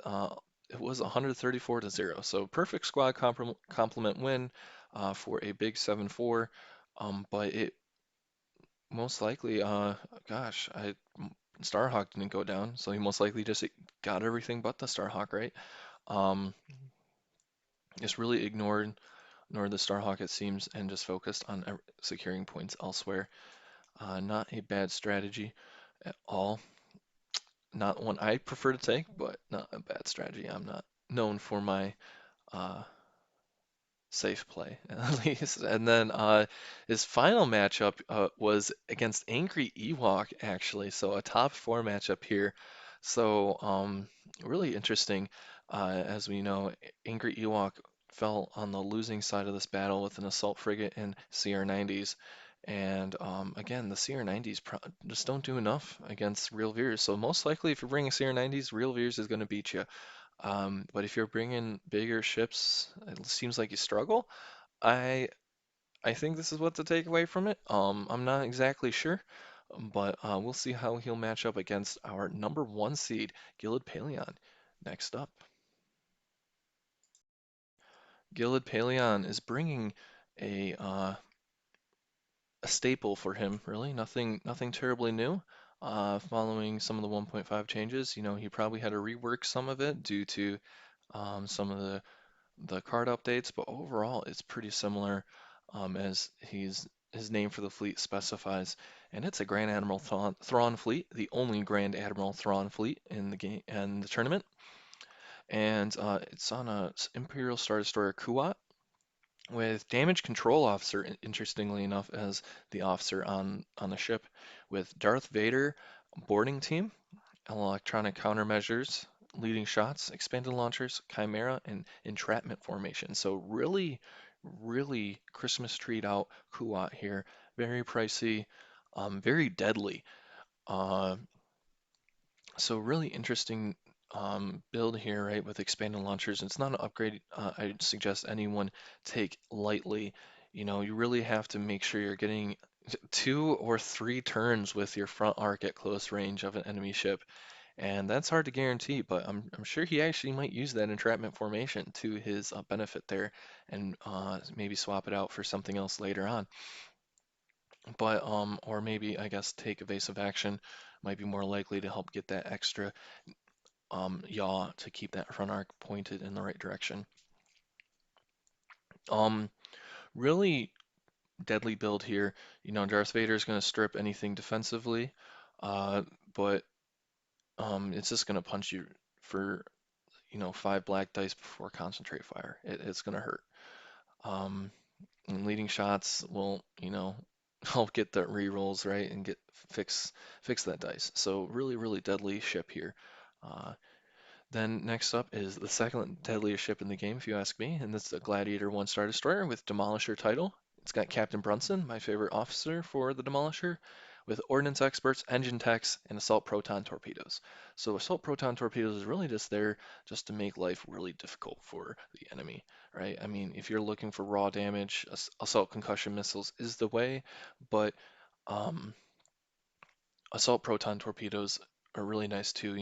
it was 134 to 0. So perfect squad complement win for a big 7-4. But it most likely, Starhawk didn't go down, so he most likely just got everything but the Starhawk, right? Um, just really ignored the Starhawk, it seems, and just focused on securing points elsewhere. Not a bad strategy at all. Not one I prefer to take, but not a bad strategy. I'm not known for my uh, safe play, at least. And then his final matchup was against Angry Ewok, actually. So a top four matchup here. So really interesting. As we know, Angry Ewok fell on the losing side of this battle with an assault frigate and CR90s. And again, the CR90s just don't do enough against Real Veers. So most likely, if you're bringing CR90s, Real Veers is going to beat you. But if you're bringing bigger ships, it seems like you struggle. I I think this is what to take away from it. I'm not exactly sure, but we'll see how he'll match up against our number one seed, Gillard Paleon. Next up, Gillard Paleon is bringing a uh, a staple for him, really. Nothing terribly new. Following some of the 1.5 changes, he probably had to rework some of it due to some of the card updates, but overall it's pretty similar as his name for the fleet specifies, and it's a Grand Admiral Thrawn fleet, the only Grand Admiral Thrawn fleet in the game and the tournament, and it's on a Imperial Star Destroyer Kuat with Damage Control Officer, interestingly enough, as the officer on the ship, with Darth Vader boarding team, electronic countermeasures, leading shots, expanded launchers, chimera, and entrapment formation. So really, really Christmas treed out Kuat here. Very pricey, very deadly. Uh, so really interesting build here, right, with expanded launchers. It's not an upgrade I'd suggest anyone take lightly. You really have to make sure you're getting 2 or 3 turns with your front arc at close range of an enemy ship. And that's hard to guarantee, but I'm sure he actually might use that entrapment formation to his benefit there, and maybe swap it out for something else later on. But or maybe I guess take evasive action might be more likely to help get that extra yaw to keep that front arc pointed in the right direction. Um, Really deadly build here. Darth Vader is going to strip anything defensively, but it's just going to punch you for 5 black dice before concentrate fire. It's going to hurt. Um, and leading shots will, help get the rerolls right and fix that dice. So really, really deadly ship here. Uh, then next up is the second deadliest ship in the game, if you ask me, and this is a Gladiator one-star destroyer with Demolisher title. It's got Captain Brunson, my favorite officer for the Demolisher, with ordnance experts, engine techs, and assault proton torpedoes. So assault proton torpedoes is really just there just to make life really difficult for the enemy, right? I mean, if you're looking for raw damage, assault concussion missiles is the way, but um, assault proton torpedoes are really nice too.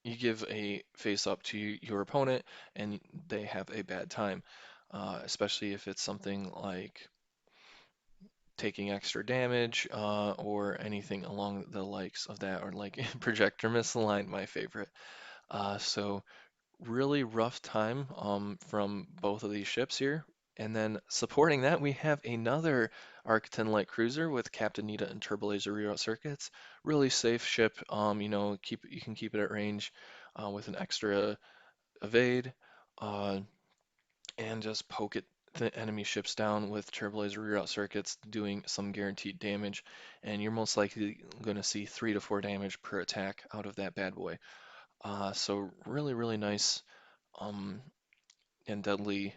You give a face up to your opponent and they have a bad time, especially if it's something like taking extra damage or anything along the likes of that, or like projector missile line, my favorite. So really rough time from both of these ships here. And then supporting that, we have another Arcton light cruiser with Captain Nita and turbolaser reroute circuits. Really safe ship. You can keep it at range with an extra evade, uh, and just poke the enemy ships down with turbolaser reroute circuits, doing some guaranteed damage. And you're most likely going to see 3 to 4 damage per attack out of that bad boy. So really, really nice. Um, and deadly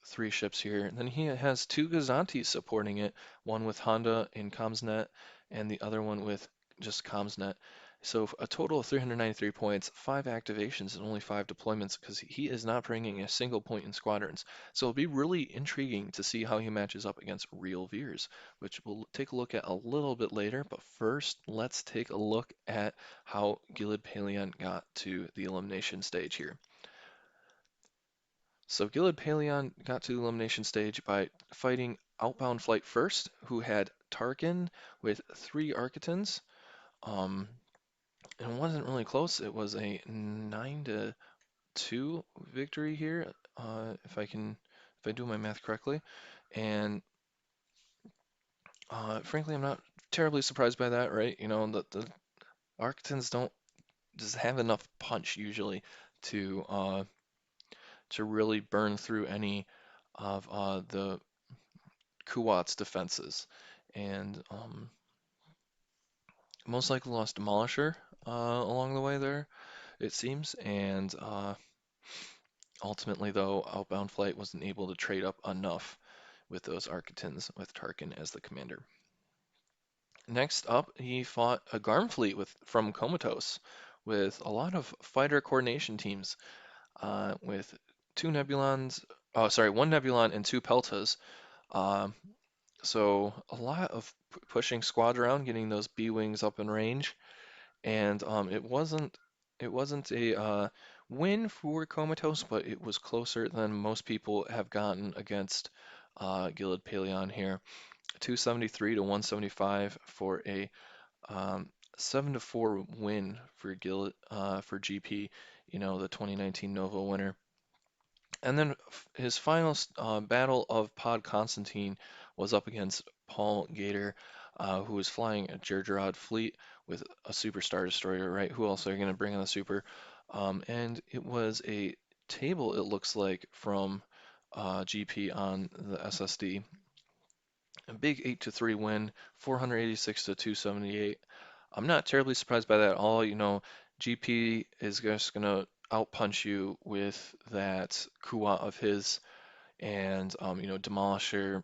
3 ships here. And then he has 2 Gazantis supporting it, one with Honda and Comsnet, and the other one with just Comsnet. So a total of 393 points, 5 activations, and only 5 deployments because he is not bringing a single point in squadrons. So it'll be really intriguing to see how he matches up against real Veers, which we'll take a look at a little bit later. But first, let's take a look at how Gillard Paleon got to the elimination stage here. So Gillard Paleon got to the elimination stage by fighting Outbound Flight first, who had Tarkin with 3 Architans. Um, and it wasn't really close. It was a 9-2 victory here, if I do my math correctly. And frankly, I'm not terribly surprised by that, right? The Architans don't just have enough punch usually to uh, to really burn through any of the Kuwat's defenses, and most likely lost Demolisher along the way there, it seems. And ultimately, though, Outbound Flight wasn't able to trade up enough with those Architans with Tarkin as the commander. Next up, he fought a Garm fleet from Comatose with a lot of fighter coordination teams with 2 Nebulons, oh sorry, 1 Nebulon and 2 Peltas. Um, So a lot of pushing squad around, getting those B wings up in range, and it wasn't a win for Comatose, but it was closer than most people have gotten against Gillard Paleon here. 273 to 175 for a 7-4 win for for GP, the 2019 Nova winner. And then his final battle of Pod Constantine was up against Paul Gator, who was flying a Gergerod fleet with a Superstar Destroyer, right? Who else are you going to bring on the Super? And it was a table, it looks like, from GP on the SSD. A big 8-3 win, 486 to 278. I'm not terribly surprised by that at all. GP is just going to outpunch you with that Kuwa of his, and Demolisher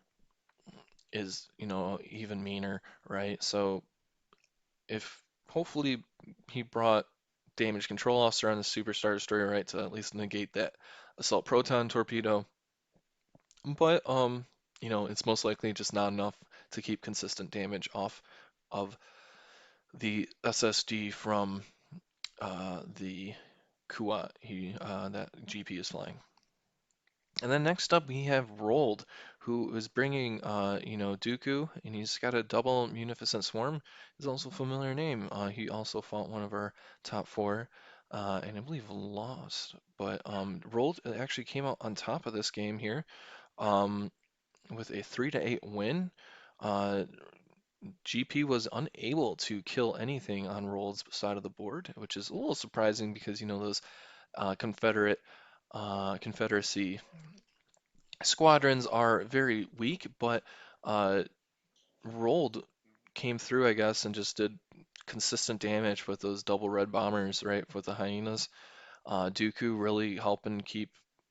is even meaner, right? So if hopefully he brought damage control officer on the Superstar Destroyer, right, to at least negate that assault proton torpedo, but it's most likely just not enough to keep consistent damage off of the SSD from the Kuat that GP is flying. And then next up we have Rold, who is bringing Dooku, and he's got a double Munificent Swarm. Is also a familiar name. He also fought one of our top four, and I believe lost. But Rold actually came out on top of this game here, um, with a 3-8 win. Uh, GP was unable to kill anything on Rold's side of the board, which is a little surprising because those Confederacy squadrons are very weak, but uh, Rold came through, I guess, and just did consistent damage with those double red bombers, right, with the hyenas. Dooku really helping keep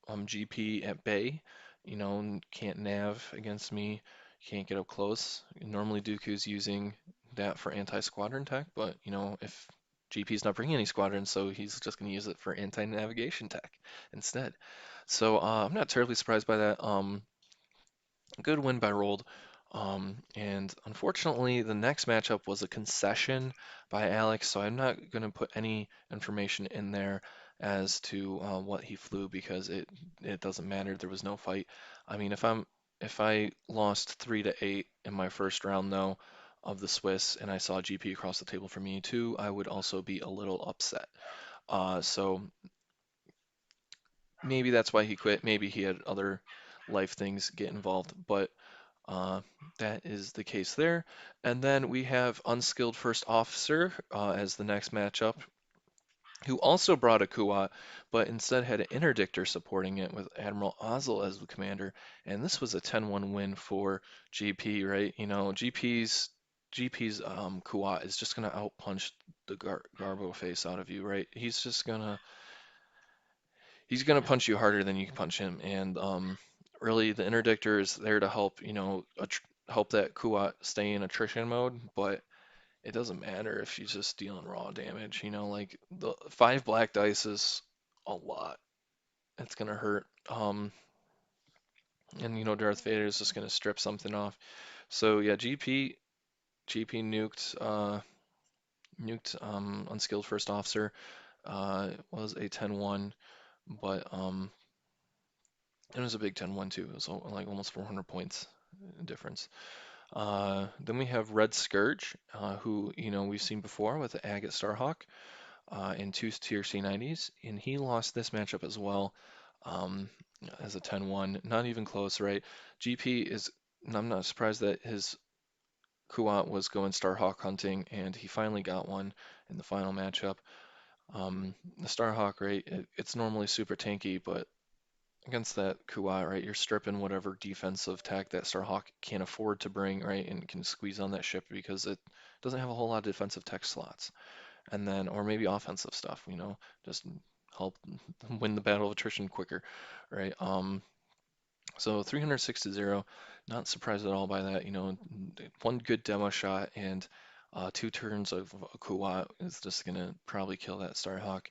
GP at bay. Can't nav against me, can't get up close. Normally Dooku's using that for anti-squadron tech, but if GP's not bringing any squadrons, so he's just going to use it for anti-navigation tech instead. So I'm not terribly surprised by that. Good win by Rold. And unfortunately, the next matchup was a concession by Alex, so I'm not going to put any information in there as to what he flew because it doesn't matter. There was no fight. I mean, if I lost 3-8 in my first round though of the Swiss and I saw GP across the table for me too, I would also be a little upset. So maybe that's why he quit. Maybe he had other life things get involved, but uh, that is the case there. And then we have Unskilled First Officer as the next matchup, who also brought a Kuat, but instead had an interdictor supporting it with Admiral Ozzel as the commander. And this was a 10-1 win for GP, right? GP's Kuat is just gonna outpunch the Garbo face out of you, right? He's gonna punch you harder than you can punch him, and really the interdictor is there to help help that Kuat stay in attrition mode, but it doesn't matter if she's just dealing raw damage. Like the 5 black dice is a lot. It's gonna hurt. And Darth Vader is just gonna strip something off. So yeah, GP nuked unskilled first officer. Was a 10-1, but it was a big 10-1 too. It was like almost 400 points difference. Then we have Red Scourge, who we've seen before with the Agate Starhawk in two tier C90s, and he lost this matchup as well um, as a 10-1. Not even close, right? GP is. I'm not surprised that his Kuat was going Starhawk hunting, and he finally got one in the final matchup. The Starhawk, right? It's normally super tanky, but against that Kuat, right, you're stripping whatever defensive tech that Starhawk can't afford to bring, right, and can squeeze on that ship because it doesn't have a whole lot of defensive tech slots. And then, or maybe offensive stuff, just help win the battle of attrition quicker, right? So 360, not surprised at all by that. One good demo shot and 2 turns of a Kuat is just gonna probably kill that Starhawk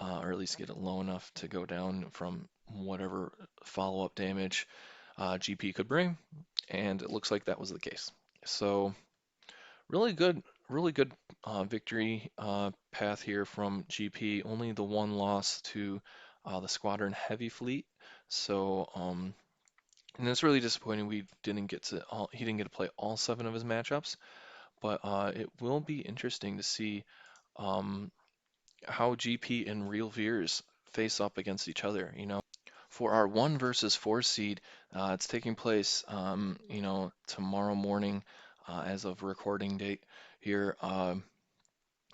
or at least get it low enough to go down from whatever follow-up damage GP could bring, and it looks like that was the case. So really good victory path here from GP. Only the one loss to the Squadron Heavy Fleet. So and it's really disappointing he didn't get to play all 7 of his matchups, but it will be interesting to see um, how GP and Real Veers face up against each other. For our 1 versus 4 seed, it's taking place, tomorrow morning as of recording date here.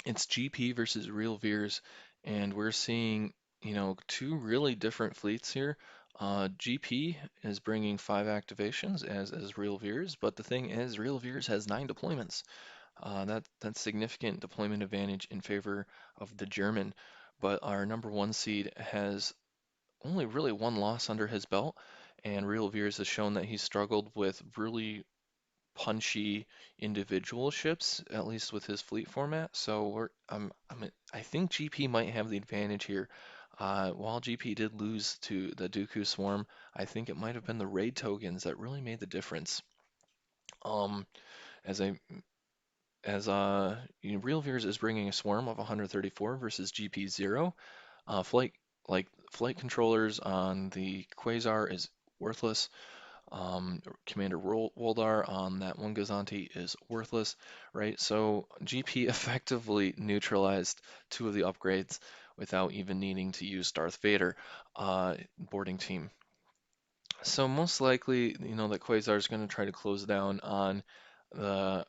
It's GP versus Real Veers, and we're seeing, 2 really different fleets here. GP is bringing 5 activations as Real Veers, but the thing is, Real Veers has 9 deployments. That's significant deployment advantage in favor of the German. But our number 1 seed has only really 1 loss under his belt, and Real Veers has shown that he's struggled with really punchy individual ships, at least with his fleet format. So I think GP might have the advantage here. While GP did lose to the Dooku Swarm, I think it might have been the raid tokens that really made the difference. Um, as I as Real Veers is bringing a swarm of 134 versus GP 0. Flight controllers on the Quasar is worthless. Commander Woldar on that one Gazanti is worthless, right? So GP effectively neutralized two of the upgrades without even needing to use Darth Vader boarding team. So most likely, that Quasar is going to try to close down on or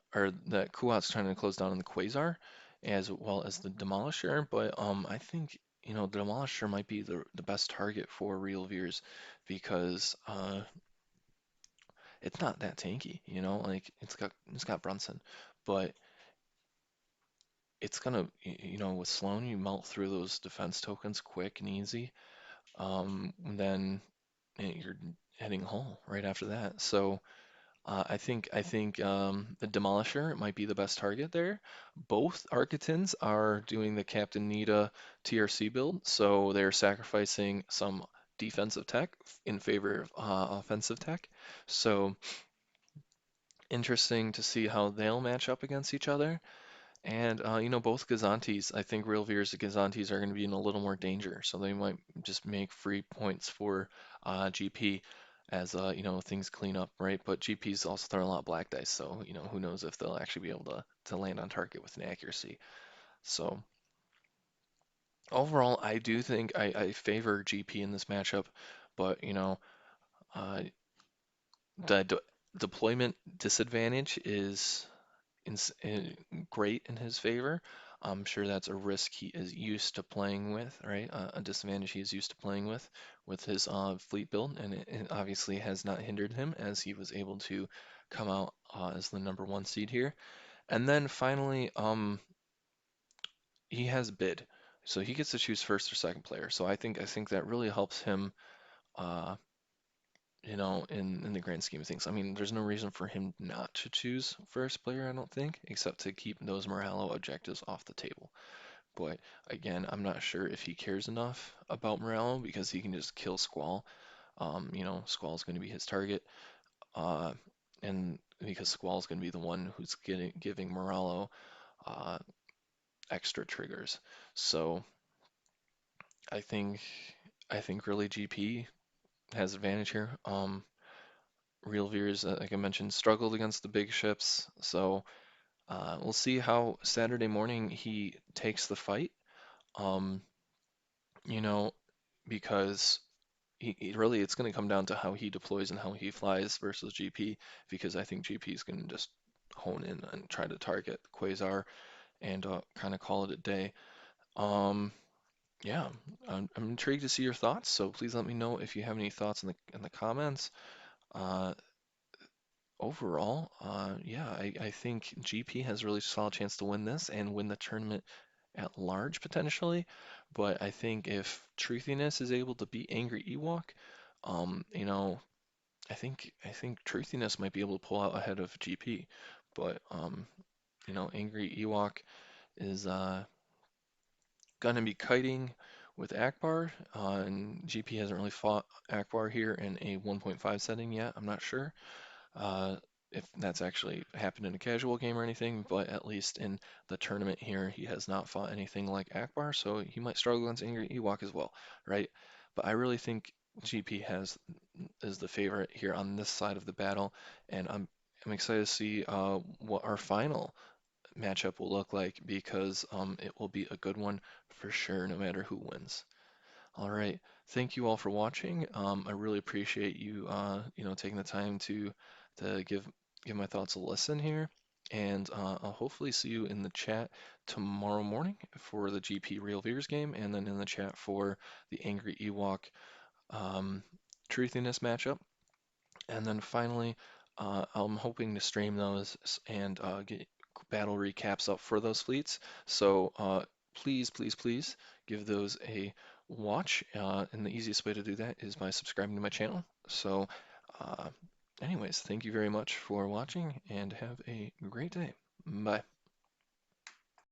that Kuat's trying to close down on the Quasar as well as the Demolisher, but I think, the Demolisher might be the best target for Real Veers because it's not that tanky, like it's got Brunson, but it's gonna, with Sloane, you melt through those defense tokens quick and easy. Then you're heading home right after that. So I think the Demolisher might be the best target there. Both Architans are doing the Captain Nita TRC build, so they're sacrificing some defensive tech in favor of offensive tech. So interesting to see how they'll match up against each other. And both Gazantis, I think Real Veers and Gazantis are going to be in a little more danger, so they might just make free points for GP as things clean up, right? But GP's also throwing a lot of black dice, so who knows if they'll actually be able to land on target with an accuracy. So overall, I do think I favor GP in this matchup, but uh, the deployment disadvantage is ins great in his favor. I'm sure that's a risk he is used to playing with, right? A disadvantage he is used to playing with his fleet build, and it obviously has not hindered him as he was able to come out as the number one seed here. And then finally, he has bid, so he gets to choose first or second player. So I think that really helps him, uh, in the grand scheme of things. I mean, there's no reason for him not to choose first player, I don't think, except to keep those Morello objectives off the table. But again, I'm not sure if he cares enough about Morello because he can just kill Squall. Squall's going to be his target, uh, and because Squall's going to be the one who's giving Morello uh, extra triggers. So I think I think really GP has advantage here. Real Veers, like I mentioned, struggled against the big ships, so we'll see how Saturday morning he takes the fight. Um, you know, because really it's going to come down to how he deploys and how he flies versus GP, because I think GP is going to just hone in and try to target Quasar and kind of call it a day. Um, yeah, I'm intrigued to see your thoughts, so please let me know if you have any thoughts in the comments. Uh, Overall, yeah, I think GP has a really solid chance to win this and win the tournament at large potentially. But I think if Truthiness is able to beat Angry Ewok, um, you know, I think Truthiness might be able to pull out ahead of GP. But Angry Ewok is gonna be kiting with Akbar, and GP hasn't really fought Akbar here in a 1.5 setting yet. I'm not sure uh, if that's actually happened in a casual game or anything, but at least in the tournament here, he has not fought anything like Akbar, so he might struggle against Angry Ewok as well, right? But I really think GP is the favorite here on this side of the battle, and I'm excited to see what our final matchup will look like because it will be a good one for sure, no matter who wins. All right. Thank you all for watching. I really appreciate you, taking the time to give my thoughts a listen here. And I'll hopefully see you in the chat tomorrow morning for the GP Real Veers game, and then in the chat for the Angry Ewok um, Truthiness matchup. And then finally, I'm hoping to stream those and get battle recaps up for those fleets. So please, please, please give those a watch. And the easiest way to do that is by subscribing to my channel. So, uh, anyways, thank you very much for watching and have a great day. Bye.